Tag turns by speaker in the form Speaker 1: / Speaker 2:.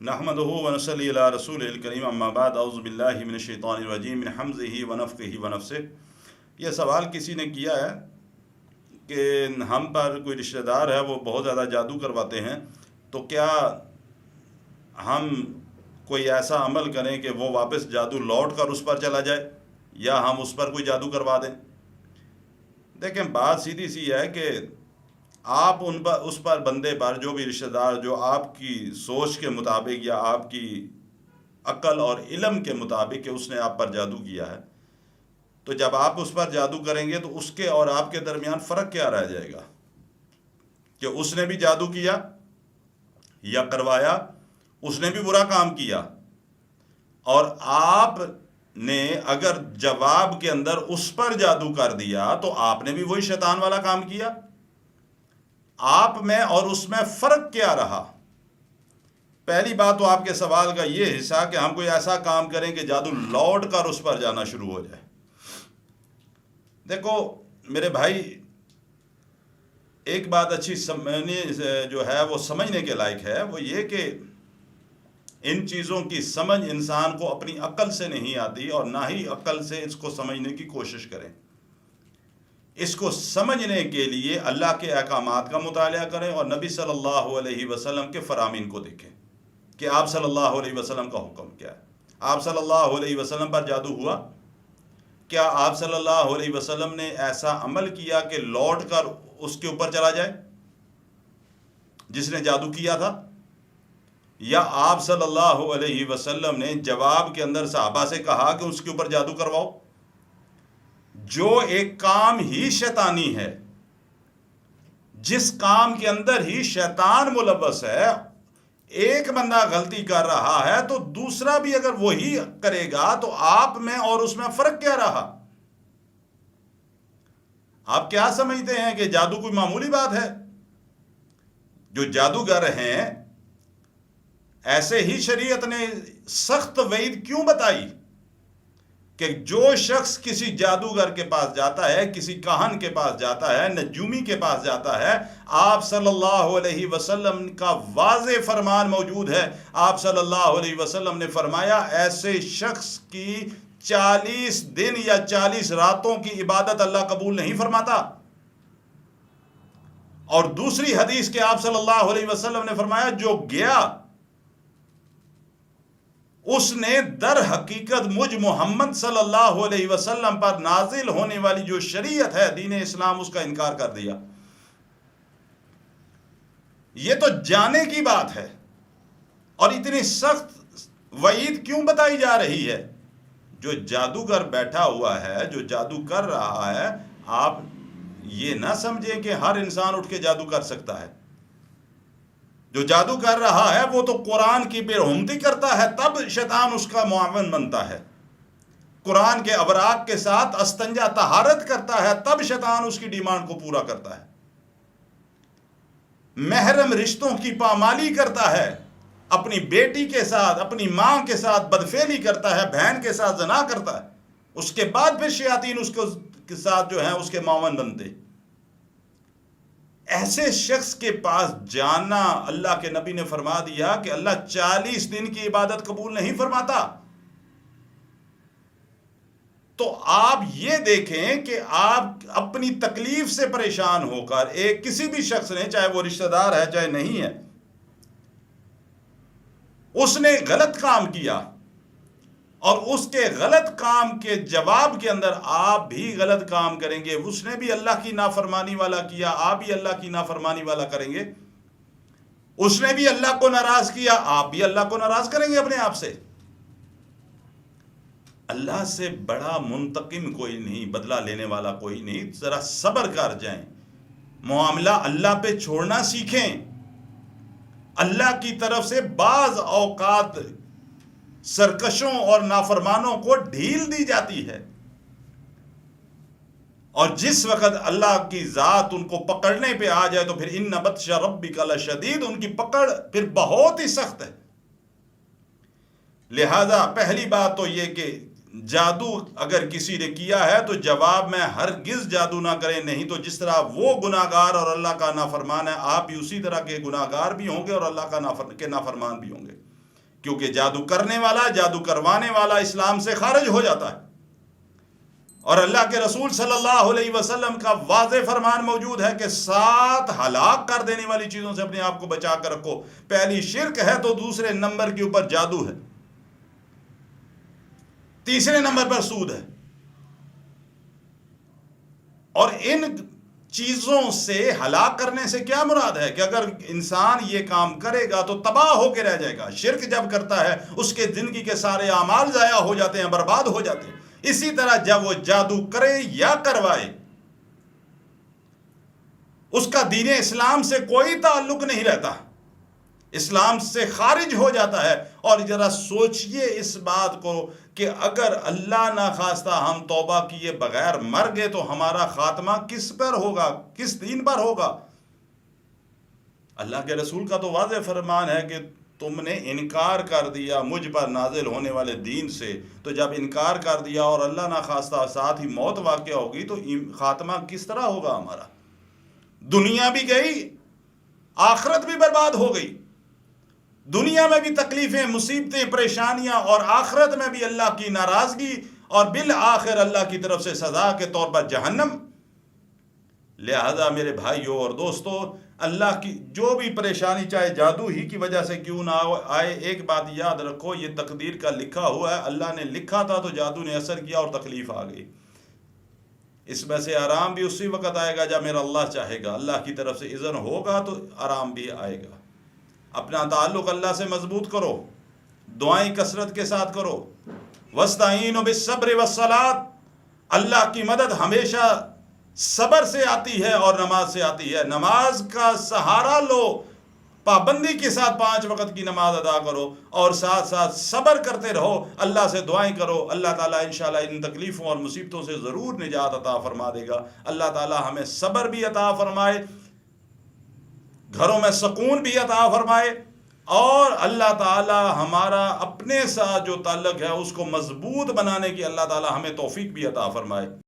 Speaker 1: نحمده ونصلی علی رسول الکریم اما بعد اعوذ باللہ من الشیطان الرجیم من حمزہ ونفخہ ونفثہ۔ یہ سوال کسی نے کیا ہے کہ ہم پر کوئی رشتہ دار ہے وہ بہت زیادہ جادو کرواتے ہیں، تو کیا ہم کوئی ایسا عمل کریں کہ وہ واپس جادو لوٹ کر اس پر چلا جائے، یا ہم اس پر کوئی جادو کروا دیں؟ دیکھیں، بات سیدھی سی ہے کہ آپ اس پر بندے پر جو بھی رشتہ دار جو آپ کی سوچ کے مطابق یا آپ کی عقل اور علم کے مطابق کہ اس نے آپ پر جادو کیا ہے، تو جب آپ اس پر جادو کریں گے تو اس کے اور آپ کے درمیان فرق کیا رہ جائے گا؟ کہ اس نے بھی جادو کیا یا کروایا، اس نے بھی برا کام کیا، اور آپ نے اگر جواب کے اندر اس پر جادو کر دیا تو آپ نے بھی وہی شیطان والا کام کیا۔ آپ میں اور اس میں فرق کیا رہا؟ پہلی بات تو آپ کے سوال کا یہ حصہ کہ ہم کوئی ایسا کام کریں کہ جادو لوٹ کر اس پر جانا شروع ہو جائے۔ دیکھو میرے بھائی، ایک بات اچھی جو ہے وہ سمجھنے کے لائق ہے، وہ یہ کہ ان چیزوں کی سمجھ انسان کو اپنی عقل سے نہیں آتی، اور نہ ہی عقل سے اس کو سمجھنے کی کوشش کریں۔ اس کو سمجھنے کے لیے اللہ کے احکامات کا مطالعہ کریں اور نبی صلی اللہ علیہ وسلم کے فرامین کو دیکھیں کہ آپ صلی اللہ علیہ وسلم کا حکم کیا ہے۔ آپ صلی اللہ علیہ وسلم پر جادو ہوا؟ کیا آپ صلی اللہ علیہ وسلم نے ایسا عمل کیا کہ لوٹ کر اس کے اوپر چلا جائے جس نے جادو کیا تھا؟ یا آپ صلی اللہ علیہ وسلم نے جواب کے اندر صحابہ سے کہا کہ اس کے اوپر جادو کرواؤ؟ جو ایک کام ہی شیطانی ہے، جس کام کے اندر ہی شیطان ملوث ہے، ایک بندہ غلطی کر رہا ہے تو دوسرا بھی اگر وہی کرے گا تو آپ میں اور اس میں فرق کیا رہا؟ آپ کیا سمجھتے ہیں کہ جادو کوئی معمولی بات ہے؟ جو جادوگر ہیں، ایسے ہی شریعت نے سخت وعید کیوں بتائی کہ جو شخص کسی جادوگر کے پاس جاتا ہے، کسی کاہن کے پاس جاتا ہے، نجومی کے پاس جاتا ہے، آپ صلی اللہ علیہ وسلم کا واضح فرمان موجود ہے۔ آپ صلی اللہ علیہ وسلم نے فرمایا ایسے شخص کی 40 دن یا 40 راتوں کی عبادت اللہ قبول نہیں فرماتا۔ اور دوسری حدیث کے آپ صلی اللہ علیہ وسلم نے فرمایا جو گیا اس نے در حقیقت مجھ محمد صلی اللہ علیہ وسلم پر نازل ہونے والی جو شریعت ہے دین اسلام، اس کا انکار کر دیا۔ یہ تو جانے کی بات ہے، اور اتنی سخت وعید کیوں بتائی جا رہی ہے؟ جو جادوگر بیٹھا ہوا ہے، جو جادو کر رہا ہے، آپ یہ نہ سمجھیں کہ ہر انسان اٹھ کے جادو کر سکتا ہے۔ جو جادو کر رہا ہے وہ تو قرآن کی بےرحمتی کرتا ہے، تب شیطان اس کا معاون بنتا ہے۔ قرآن کے ابراق کے ساتھ استنجا طہارت کرتا ہے، تب شیطان اس کی ڈیمانڈ کو پورا کرتا ہے۔ محرم رشتوں کی پامالی کرتا ہے، اپنی بیٹی کے ساتھ، اپنی ماں کے ساتھ بدفعلی کرتا ہے، بہن کے ساتھ زنا کرتا ہے، اس کے بعد پھر شیاطین اس کے ساتھ جو ہیں اس کے معاون بنتے۔ ایسے شخص کے پاس جانا، اللہ کے نبی نے فرما دیا کہ اللہ 40 دن کی عبادت قبول نہیں فرماتا۔ تو آپ یہ دیکھیں کہ آپ اپنی تکلیف سے پریشان ہو کر کسی بھی شخص نے، چاہے وہ رشتہ دار ہے چاہے نہیں ہے، اس نے غلط کام کیا، اور اس کے غلط کام کے جواب کے اندر آپ بھی غلط کام کریں گے۔ اس نے بھی اللہ کی نافرمانی والا کیا، آپ بھی اللہ کی نافرمانی والا کریں گے۔ اس نے بھی اللہ کو ناراض کیا، آپ بھی اللہ کو ناراض کریں گے اپنے آپ سے۔ اللہ سے بڑا منتقم کوئی نہیں، بدلہ لینے والا کوئی نہیں۔ ذرا صبر کر جائیں، معاملہ اللہ پہ چھوڑنا سیکھیں۔ اللہ کی طرف سے بعض اوقات سرکشوں اور نافرمانوں کو ڈھیل دی جاتی ہے، اور جس وقت اللہ کی ذات ان کو پکڑنے پہ آ جائے تو پھر ان بطش ربک لشدید، ان کی پکڑ پھر بہت ہی سخت ہے۔ لہذا پہلی بات تو یہ کہ جادو اگر کسی نے کیا ہے تو جواب میں ہرگز جادو نہ کریں، نہیں تو جس طرح وہ گناہگار اور اللہ کا نافرمان ہے، آپ بھی اسی طرح کے گناہگار بھی ہوں گے اور اللہ کے نافرمان بھی ہوں گے۔ کیونکہ جادو کرنے والا، جادو کروانے والا اسلام سے خارج ہو جاتا ہے۔ اور اللہ کے رسول صلی اللہ علیہ وسلم کا واضح فرمان موجود ہے کہ 7 ہلاک کر دینے والی چیزوں سے اپنے آپ کو بچا کر رکھو۔ پہلی شرک ہے تو دوسرے نمبر کے اوپر جادو ہے، تیسرے نمبر پر سود ہے۔ اور ان چیزوں سے ہلاک کرنے سے کیا مراد ہے کہ اگر انسان یہ کام کرے گا تو تباہ ہو کے رہ جائے گا۔ شرک جب کرتا ہے اس کے زندگی کے سارے اعمال ضائع ہو جاتے ہیں، برباد ہو جاتے ہیں۔ اسی طرح جب وہ جادو کرے یا کروائے، اس کا دین اسلام سے کوئی تعلق نہیں رہتا، اسلام سے خارج ہو جاتا ہے۔ اور ذرا سوچئے اس بات کو کہ اگر اللہ نہ خواستہ ہم توبہ کیے بغیر مر گئے تو ہمارا خاتمہ کس پر ہوگا، کس دین پر ہوگا؟ اللہ کے رسول کا تو واضح فرمان ہے کہ تم نے انکار کر دیا مجھ پر نازل ہونے والے دین سے، تو جب انکار کر دیا اور اللہ نہ خواستہ ساتھ ہی موت واقع ہوگی تو خاتمہ کس طرح ہوگا ہمارا؟ دنیا بھی گئی، آخرت بھی برباد ہو گئی۔ دنیا میں بھی تکلیفیں، مصیبتیں، پریشانیاں، اور آخرت میں بھی اللہ کی ناراضگی، اور بالآخر اللہ کی طرف سے سزا کے طور پر جہنم۔ لہذا میرے بھائیوں اور دوستو، اللہ کی جو بھی پریشانی چاہے جادو ہی کی وجہ سے کیوں نہ آئے، ایک بات یاد رکھو، یہ تقدیر کا لکھا ہوا ہے۔ اللہ نے لکھا تھا تو جادو نے اثر کیا اور تکلیف آ گئی۔ اس میں سے آرام بھی اسی وقت آئے گا جب میرا اللہ چاہے گا، اللہ کی طرف سے اذن ہوگا تو آرام بھی آئے گا۔ اپنا تعلق اللہ سے مضبوط کرو، دعائیں کثرت کے ساتھ کرو۔ وَاسْتَعِینُوا بِالصَّبْرِ وَالصَّلَاةِ، اللہ کی مدد ہمیشہ صبر سے آتی ہے اور نماز سے آتی ہے۔ نماز کا سہارا لو، پابندی کے ساتھ 5 وقت کی نماز ادا کرو، اور ساتھ ساتھ صبر کرتے رہو، اللہ سے دعائیں کرو۔ اللہ تعالیٰ انشاءاللہ ان تکلیفوں اور مصیبتوں سے ضرور نجات عطا فرما دے گا۔ اللہ تعالیٰ ہمیں صبر بھی عطا فرمائے، گھروں میں سکون بھی عطا فرمائے، اور اللہ تعالیٰ ہمارا اپنے ساتھ جو تعلق ہے اس کو مضبوط بنانے کی اللہ تعالیٰ ہمیں توفیق بھی عطا فرمائے۔